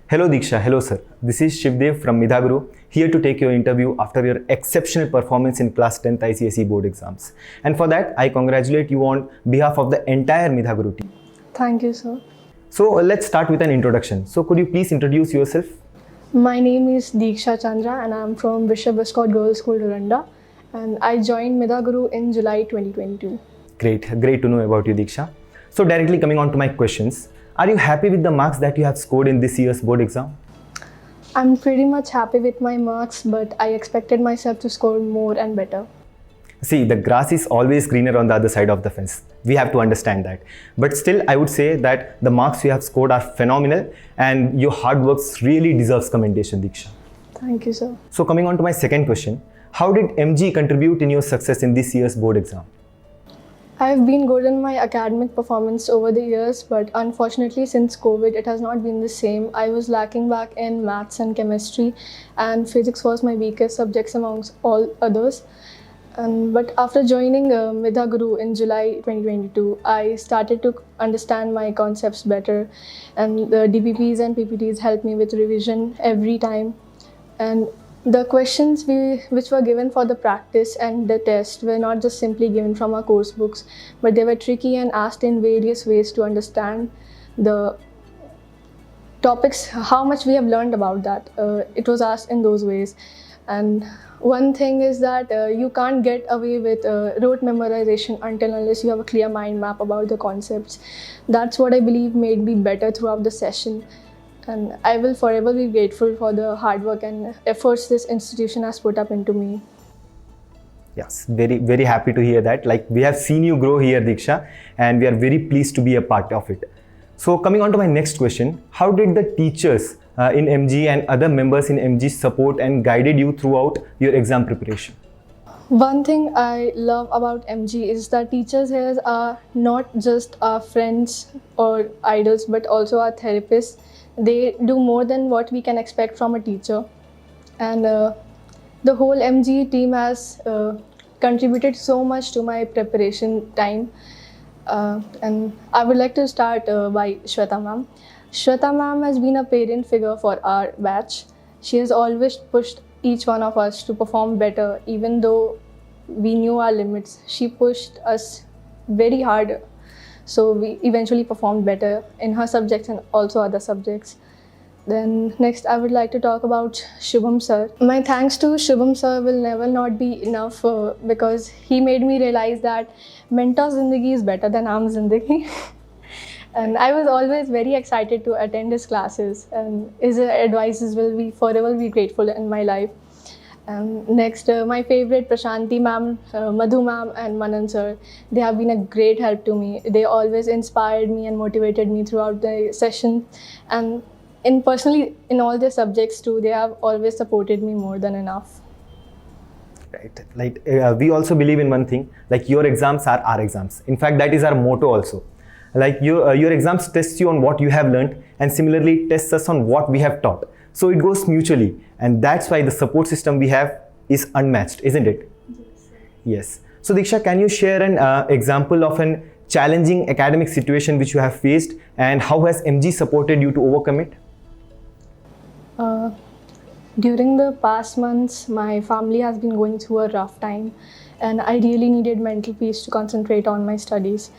Hello Diksha, hello sir. This is Shivdev from Midhaguru, here to take your interview after your exceptional performance in class 10th ICSE board exams. And for that, I congratulate you on behalf of the entire Midhaguru team. Thank you, sir. So let's start with an introduction. So could you please introduce yourself? My name is Diksha Chandra and I'm from Bishop Escott Girls School, Doranda. And I joined Midhaguru in July 2022. Great to know about you, Diksha. So directly coming on to my questions, are you happy with the marks that you have scored in this year's board exam? I'm pretty much happy with my marks, but I expected myself to score more and better. See, the grass is always greener on the other side of the fence. We have to understand that. But still, I would say that the marks you have scored are phenomenal and your hard work really deserves commendation, Diksha. Thank you, sir. So coming on to my second question, how did MG contribute in your success in this year's board exam? I've been good in my academic performance over the years, but unfortunately since COVID, it has not been the same. I was lacking back in maths and chemistry, and physics was my weakest subjects amongst all others. But after joining Midhaguru in July 2022, I started to understand my concepts better, and the DPPs and PPTs helped me with revision every time. And the questions which were given for the practice and the test were not just simply given from our course books, but they were tricky and asked in various ways to understand the topics, how much we have learned about that. It was asked in those ways. And one thing is that you can't get away with rote memorization unless you have a clear mind map about the concepts. That's what I believe made me better throughout the session. And I will forever be grateful for the hard work and efforts this institution has put up into me. Yes, very happy to hear that. Like, we have seen you grow here, Diksha, and we are very pleased to be a part of it. So coming on to my next question, how did the teachers in MG and other members in MG support and guided you throughout your exam preparation? One thing I love about MG is that teachers here are not just our friends or idols, but also our therapists. They do more than what we can expect from a teacher. And the whole MG team has contributed so much to my preparation time. And I would like to start by Shweta ma'am. Shweta ma'am has been a parent figure for our batch. She has always pushed each one of us to perform better, even though we knew our limits. She pushed us very hard, so we eventually performed better in her subjects and also other subjects. Then next I would like to talk about Shubham sir. My thanks to Shubham sir will never not be enough because he made me realize that mentor zindagi is better than aam zindagi. And I was always very excited to attend his classes, and his advices will be forever be grateful in my life. Next, my favorite Prashanti ma'am, Madhu ma'am and Manan sir, they have been a great help to me. They always inspired me and motivated me throughout the session. And personally, in all their subjects too, they have always supported me more than enough. Right. Like we also believe in one thing, like your exams are our exams. In fact, that is our motto also. Like your exams test you on what you have learned, and similarly tests us on what we have taught. So it goes mutually, and that's why the support system we have is unmatched, isn't it? Yes. So Diksha, can you share an example of an challenging academic situation which you have faced, and how has MG supported you to overcome it? During the past months, my family has been going through a rough time, and I really needed mental peace to concentrate on my studies.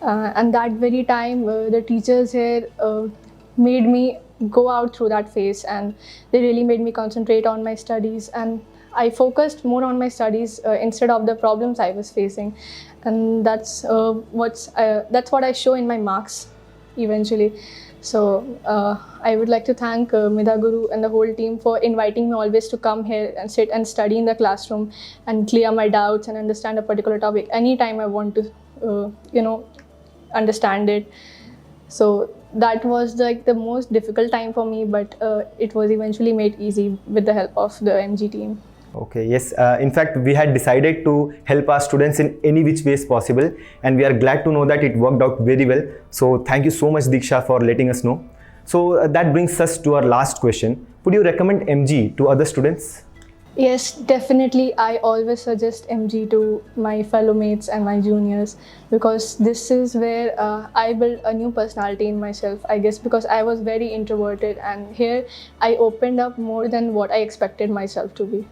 And that very time, the teachers here made me go out through that phase, and they really made me concentrate on my studies, and I focused more on my studies instead of the problems I was facing. And that's what I show in my marks eventually. So I would like to thank Midhaguru and the whole team for inviting me always to come here and sit and study in the classroom and clear my doubts and understand a particular topic anytime I want to understand it. So that was like the most difficult time for me, but it was eventually made easy with the help of the MG team. Okay, yes. In fact, we had decided to help our students in any which ways possible, and we are glad to know that it worked out very well. So thank you so much, Diksha, for letting us know. So that brings us to our last question. Would you recommend MG to other students? Yes, definitely. I always suggest MG to my fellow mates and my juniors because this is where I built a new personality in myself, I guess, because I was very introverted and here I opened up more than what I expected myself to be.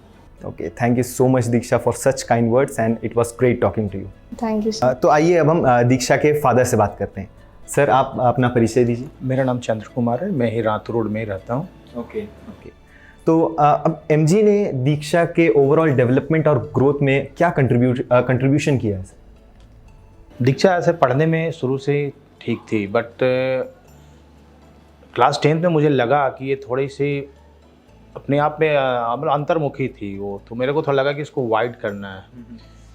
Okay, thank you so much Diksha for such kind words and it was great talking to you. Thank you, sir. तो आइए अब हम दीक्षा के father से बात करते हैं। Sir, आप अपना परिचय दीजिए। मेरा नाम चंद्र कुमार है, मैं ही रात रोड में ही रहता हूँ। ओके। तो अब एमजी ने दीक्षा के ओवरऑल डेवलपमेंट और ग्रोथ में क्या कंट्रीब्यूशन किया है सर? दीक्षा ऐसे पढ़ने में शुरू से ही ठीक थी, बट क्लास 10th में मुझे लगा कि ये थोड़ी सी अपने आप में अंतर्मुखी थी वो, तो मेरे को थोड़ा लगा कि इसको वाइड करना है,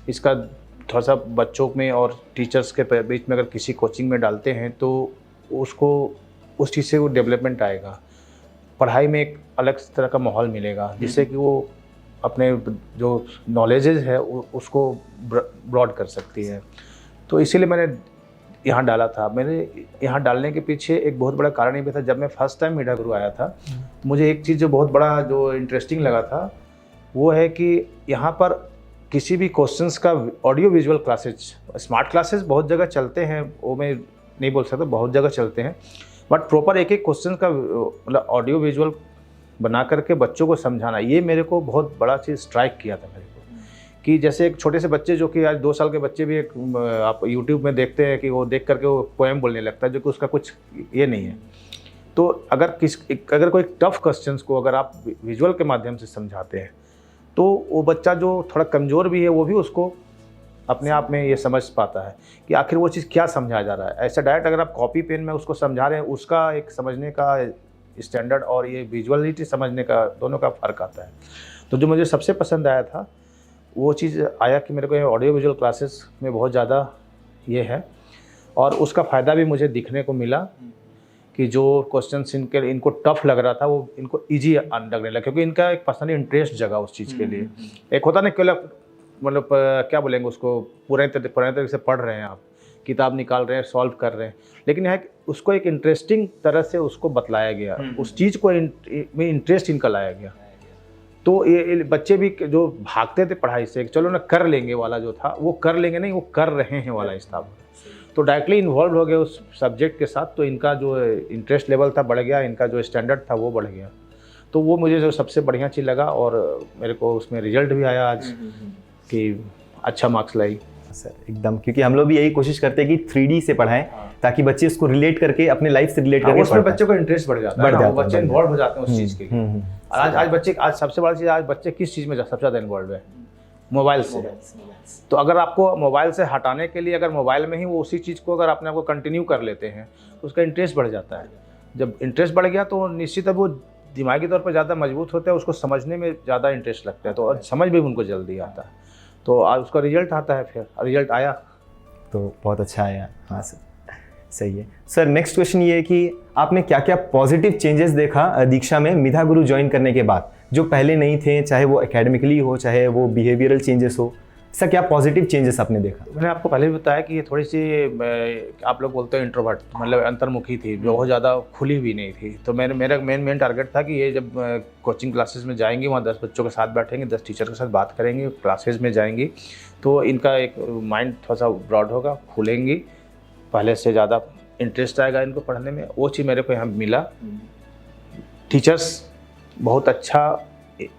इसका थोड़ा सा बच्चों में और टीचर्स के बीच में अगर किसी कोचिंग में डालते हैं तो उसको उस चीज़ से वो डेवलपमेंट आएगा, पढ़ाई में एक अलग तरह का माहौल मिलेगा जिससे कि वो अपने जो नॉलेजेस है उसको ब्रॉड कर सकती है। तो इसीलिए मैंने यहाँ डाला था। मैंने यहाँ डालने के पीछे एक बहुत बड़ा कारण ये भी था, जब मैं फर्स्ट टाइम मीडिया गुरु आया था तो मुझे एक चीज़ जो बहुत बड़ा जो इंटरेस्टिंग लगा था वो है कि यहाँ पर किसी भी क्वेश्चंस का audio visual classes, smart classes बहुत जगह चलते हैं, वो मैं नहीं बोल सकता, बहुत जगह चलते हैं, बट प्रॉपर एक एक क्वेश्चन का मतलब ऑडियो विजुअल बना करके बच्चों को समझाना, ये मेरे को बहुत बड़ा चीज़ स्ट्राइक किया था मेरे को। कि जैसे एक छोटे से बच्चे जो कि आज 2 साल के बच्चे भी एक आप यूट्यूब में देखते हैं कि वो देख करके वो पोएम बोलने लगता है, जो कि उसका कुछ ये नहीं है। तो अगर कोई टफ क्वेश्चंस को अगर आप विजुअल के माध्यम से समझाते हैं तो वो बच्चा जो थोड़ा कमज़ोर भी है वो भी उसको अपने आप में ये समझ पाता है कि आखिर वो चीज़ क्या समझाया जा रहा है। ऐसा डायरेक्ट अगर आप कॉपी पेन में उसको समझा रहे हैं, उसका एक समझने का स्टैंडर्ड और ये विजुअलिटी समझने का दोनों का फ़र्क आता है। तो जो मुझे सबसे पसंद आया था वो चीज़ आया कि मेरे को ये ऑडियो विजुअल क्लासेस में बहुत ज़्यादा ये है, और उसका फ़ायदा भी मुझे दिखने को मिला कि जो क्वेश्चंस इनको टफ लग रहा था वो इनको ईजी लगने लगा, क्योंकि इनका एक पर्सनली इंटरेस्ट जगा उस चीज़ के लिए। एक होता ना केवल मतलब क्या बोलेंगे उसको, पुराने तरीके से पढ़ रहे हैं आप, किताब निकाल रहे हैं, सॉल्व कर रहे हैं, लेकिन यहाँ उसको एक इंटरेस्टिंग तरह से उसको बतलाया गया, उस चीज़ को में इंटरेस्ट इनका लाया गया। तो ये बच्चे भी जो भागते थे पढ़ाई से, चलो ना कर लेंगे वाला जो था, वो कर लेंगे नहीं, वो कर रहे हैं वाला हिसाब, तो डायरेक्टली इन्वॉल्व हो गए उस सब्जेक्ट के साथ, तो इनका जो इंटरेस्ट लेवल था बढ़ गया, इनका जो स्टैंडर्ड था वो बढ़ गया। तो वो मुझे जो सबसे बढ़िया चीज़ लगा, और मेरे को उसमें रिजल्ट भी आया आज कि अच्छा मार्क्स लाई। सर एकदम, क्योंकि हम लोग भी यही कोशिश करते हैं कि 3D से पढ़ाएं ताकि बच्चे उसको रिलेट करके अपने लाइफ से रिलेट करके उसमें बच्चे को इंटरेस्ट बढ़ जाता है, बच्चे इन्वॉल्व हो जाते हैं उस चीज़ के लिए। आज सबसे बड़ी चीज़, आज बच्चे किस चीज़ में सबसे ज़्यादा इन्वॉल्व है? मोबाइल से। तो अगर आपको मोबाइल से हटाने के लिए अगर मोबाइल में ही वो उसी चीज़ को अगर अपने आपको कंटिन्यू कर लेते हैं तो उसका इंटरेस्ट बढ़ जाता है। जब इंटरेस्ट बढ़ गया तो निश्चित वो दिमागी तौर पर ज़्यादा मजबूत होते हैं, उसको समझने में ज़्यादा इंटरेस्ट लगता है, तो समझ भी उनको जल्दी आता है, तो आज उसका रिजल्ट आता है। फिर रिजल्ट आया तो बहुत अच्छा आया। हाँ सर, सही है। सर नेक्स्ट क्वेश्चन ये है कि आपने क्या क्या पॉजिटिव चेंजेस देखा दीक्षा में मिधा गुरु ज्वाइन करने के बाद, जो पहले नहीं थे, चाहे वो एकेडमिकली हो चाहे वो बिहेवियरल चेंजेस हो, ऐसा क्या पॉजिटिव चेंजेस आपने देखा? मैंने आपको पहले भी बताया कि ये थोड़ी सी आप लोग बोलते हैं इंट्रोवर्ट, मतलब अंतर्मुखी थी, बहुत ज़्यादा खुली भी नहीं थी। तो मेरा मेन टारगेट था कि ये जब कोचिंग क्लासेस में जाएंगी, वहाँ 10 बच्चों के साथ बैठेंगे, 10 टीचर के साथ बात करेंगे, क्लासेस में जाएंगी, तो इनका एक माइंड थोड़ा सा ब्रॉड होगा, खुलेंगी, पहले से ज़्यादा इंटरेस्ट आएगा इनको पढ़ने में। वो चीज़ मेरे को यहाँ मिला। टीचर्स बहुत अच्छा,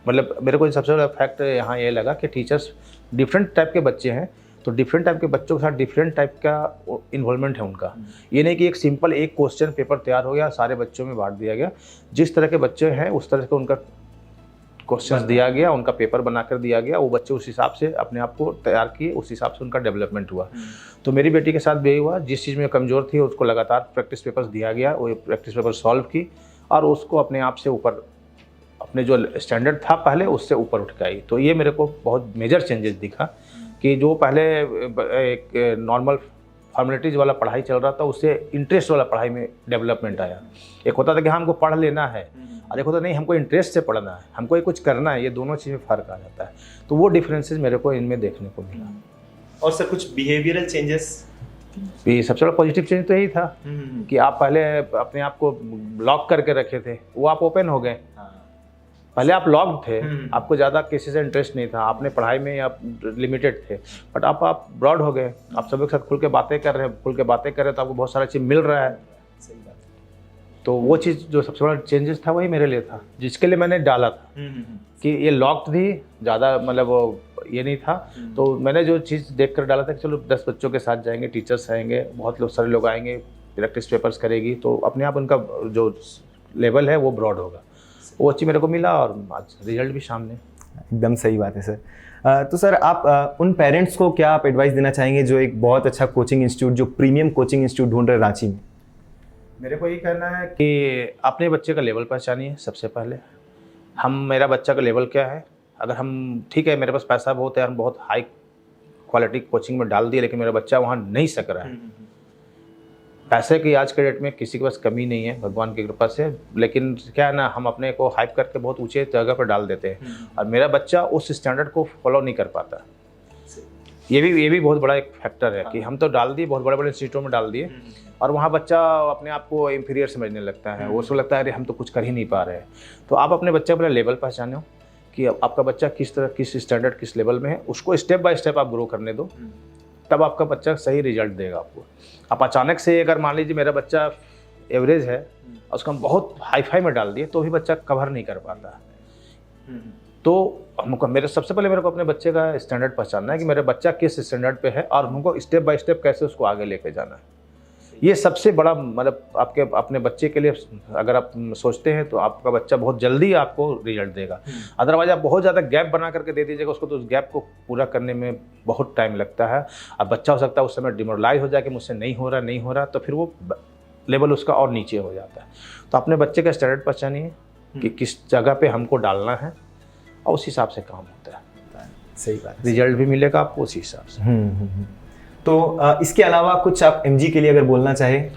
मतलब मेरे को सबसे बड़ा फैक्ट यहाँ ये लगा कि टीचर्स डिफरेंट टाइप के बच्चे हैं, तो डिफरेंट टाइप के बच्चों के साथ डिफरेंट टाइप का इन्वॉल्वमेंट है उनका। ये नहीं कि एक सिंपल एक क्वेश्चन पेपर तैयार हो गया, सारे बच्चों में बांट दिया गया, जिस तरह के बच्चे हैं उस तरह से उनका क्वेश्चन दिया गया, उनका पेपर बना कर दिया गया, वो बच्चे उस हिसाब से अपने आप को तैयार किए, उस हिसाब से उनका डेवलपमेंट हुआ। तो मेरी बेटी के साथ भी यही हुआ, जिस चीज़ में कमज़ोर थी उसको लगातार प्रैक्टिस पेपर्स दिया गया, वो प्रैक्टिस पेपर सॉल्व की और उसको अपने आप से ऊपर, अपने जो स्टैंडर्ड था पहले उससे ऊपर उठ गई। तो ये मेरे को बहुत मेजर चेंजेस दिखा कि जो पहले एक नॉर्मल फॉर्मेलिटीज़ वाला पढ़ाई चल रहा था, उससे इंटरेस्ट वाला पढ़ाई में डेवलपमेंट आया। एक होता था कि हमको पढ़ लेना है, और एक होता नहीं हमको इंटरेस्ट से पढ़ना है, हमको ये कुछ करना है, ये दोनों चीज़ में फ़र्क आ जाता है। तो वो डिफरेंसेस मेरे को इनमें देखने को मिला। और सर कुछ बिहेवियरल चेंजेस? ये सबसे बड़ा पॉजिटिव चेंज तो यही था कि आप पहले अपने आप को ब्लॉक करके रखे थे, वो आप ओपन हो गए। पहले आप लॉक्ड थे, आपको ज़्यादा किसी से इंटरेस्ट नहीं था, आपने पढ़ाई में आप लिमिटेड थे, बट आप ब्रॉड हो गए, आप सभी के साथ खुल के बातें कर रहे हैं, तो आपको बहुत सारा चीज़ मिल रहा है। सही बात। तो वो चीज़ जो सबसे बड़ा चेंजेस था वही मेरे लिए था, जिसके लिए मैंने डाला था कि ये लॉक्ड थी, ज़्यादा मतलब ये नहीं था। तो मैंने जो चीज़ देख कर डाला था कि चलो 10 बच्चों के साथ जाएंगे, टीचर्स आएंगे, बहुत सारे लोग आएंगे, प्रैक्टिस पेपर्स करेगी, तो अपने आप उनका जो लेवल है वो ब्रॉड होगा। वो अच्छी मेरे को मिला और आज रिजल्ट भी सामने। एकदम सही बात है सर। तो सर आप उन पेरेंट्स को क्या आप एडवाइस देना चाहेंगे जो एक बहुत अच्छा कोचिंग इंस्टीट्यूट, जो प्रीमियम कोचिंग इंस्टीट्यूट ढूंढ रहे हैं रांची में? मेरे को ये कहना है कि अपने बच्चे का लेवल पहचानिए सबसे पहले। मेरा बच्चा का लेवल क्या है, अगर हम ठीक है मेरे पास पैसा बहुत है, हम बहुत हाई क्वालिटी कोचिंग में डाल दिए, लेकिन मेरा बच्चा वहाँ नहीं सक रहा है। पैसे की आज के डेट में किसी के पास कमी नहीं है भगवान की कृपा से, लेकिन क्या है ना, हम अपने को हाइप करके बहुत ऊंचे जगह पर डाल देते हैं और मेरा बच्चा उस स्टैंडर्ड को फॉलो नहीं कर पाता। ये भी बहुत बड़ा एक फैक्टर है कि हम तो डाल दिए, बहुत बड़े बड़े इंस्टीट्यूटों में डाल दिए और वहाँ बच्चा अपने आप को इंफीरियर समझने लगता है, वो उसको लगता है अरे हम तो कुछ कर ही नहीं पा रहे हैं। तो आप अपने बच्चे का लेवल पहचानो कि आपका बच्चा किस तरह, किस स्टैंडर्ड, किस लेवल में है, उसको स्टेप बाय स्टेप आप ग्रो करने दो, तब आपका बच्चा सही रिजल्ट देगा आपको। आप अचानक से अगर मान लीजिए मेरा बच्चा एवरेज है और उसको हम बहुत हाई फाई में डाल दिए तो भी बच्चा कवर नहीं कर पाता। तो हमको सबसे पहले मेरे को अपने बच्चे का स्टैंडर्ड पहचानना है कि मेरा बच्चा किस स्टैंडर्ड पे है और हमको स्टेप बाय स्टेप कैसे उसको आगे लेके जाना है। ये सबसे बड़ा मतलब आपके अपने बच्चे के लिए अगर आप सोचते हैं तो आपका बच्चा बहुत जल्दी आपको रिजल्ट देगा। अदरवाइज आप बहुत ज़्यादा गैप बना करके दे दीजिएगा उसको, तो उस गैप को पूरा करने में बहुत टाइम लगता है। अब बच्चा हो सकता है उस समय डिमोरलाइज हो जाए कि मुझसे नहीं हो रहा, तो फिर वो लेवल उसका और नीचे हो जाता है। तो अपने बच्चे का स्टैंडर्ड पहचानिए कि किस जगह पर हमको डालना है और उस हिसाब से काम होता है। सही बात। रिजल्ट भी मिलेगा आपको उसी हिसाब से। तो इसके अलावा कुछ आप एमजी के लिए अगर बोलना चाहें?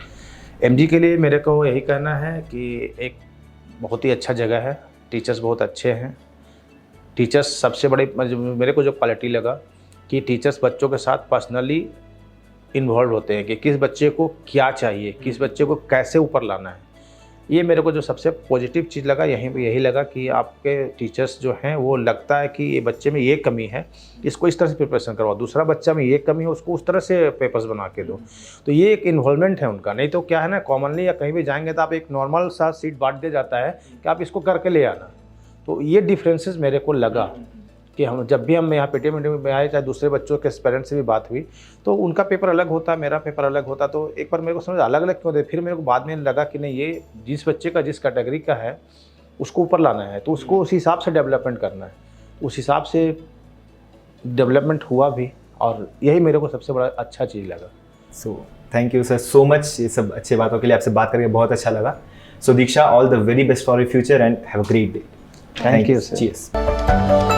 एमजी के लिए मेरे को यही कहना है कि एक बहुत ही अच्छा जगह है, टीचर्स बहुत अच्छे हैं। टीचर्स सबसे बड़े मेरे को जो क्वालिटी लगा कि टीचर्स बच्चों के साथ पर्सनली इन्वॉल्व होते हैं कि किस बच्चे को क्या चाहिए, किस बच्चे को कैसे ऊपर लाना है। ये मेरे को जो सबसे पॉजिटिव चीज़ लगा यही लगा कि आपके टीचर्स जो हैं वो लगता है कि ये बच्चे में ये कमी है, इसको इस तरह से प्रिपरेशन करवाओ, दूसरा बच्चा में ये कमी है उसको उस तरह से पेपर्स बना के दो। तो ये एक इन्वॉल्वमेंट है उनका। नहीं तो क्या है ना, कॉमनली या कहीं भी जाएंगे तो आप एक नॉर्मल सा सीट बांट दिया जाता है कि आप इसको करके ले आना। तो ये डिफरेंसेस मेरे को लगा कि जब भी हम यहाँ पीटीएम मीटिंग में आए, चाहे दूसरे बच्चों के पेरेंट्स से भी बात हुई, तो उनका पेपर अलग होता, मेरा पेपर अलग होता। तो एक बार मेरे को समझ अलग अलग क्यों दे, फिर मेरे को बाद में लगा कि नहीं, ये जिस बच्चे का जिस कैटेगरी का है उसको ऊपर लाना है, तो उसको उस हिसाब से डेवलपमेंट करना है। उस हिसाब से डेवलपमेंट हुआ भी और यही मेरे को सबसे बड़ा अच्छा चीज़ लगा। So thank you sir so much, ये सब अच्छी बातों के लिए आपसे बात करके बहुत अच्छा लगा। So Diksha, all the very best for your future and have a great day. Thank you sir. Cheers.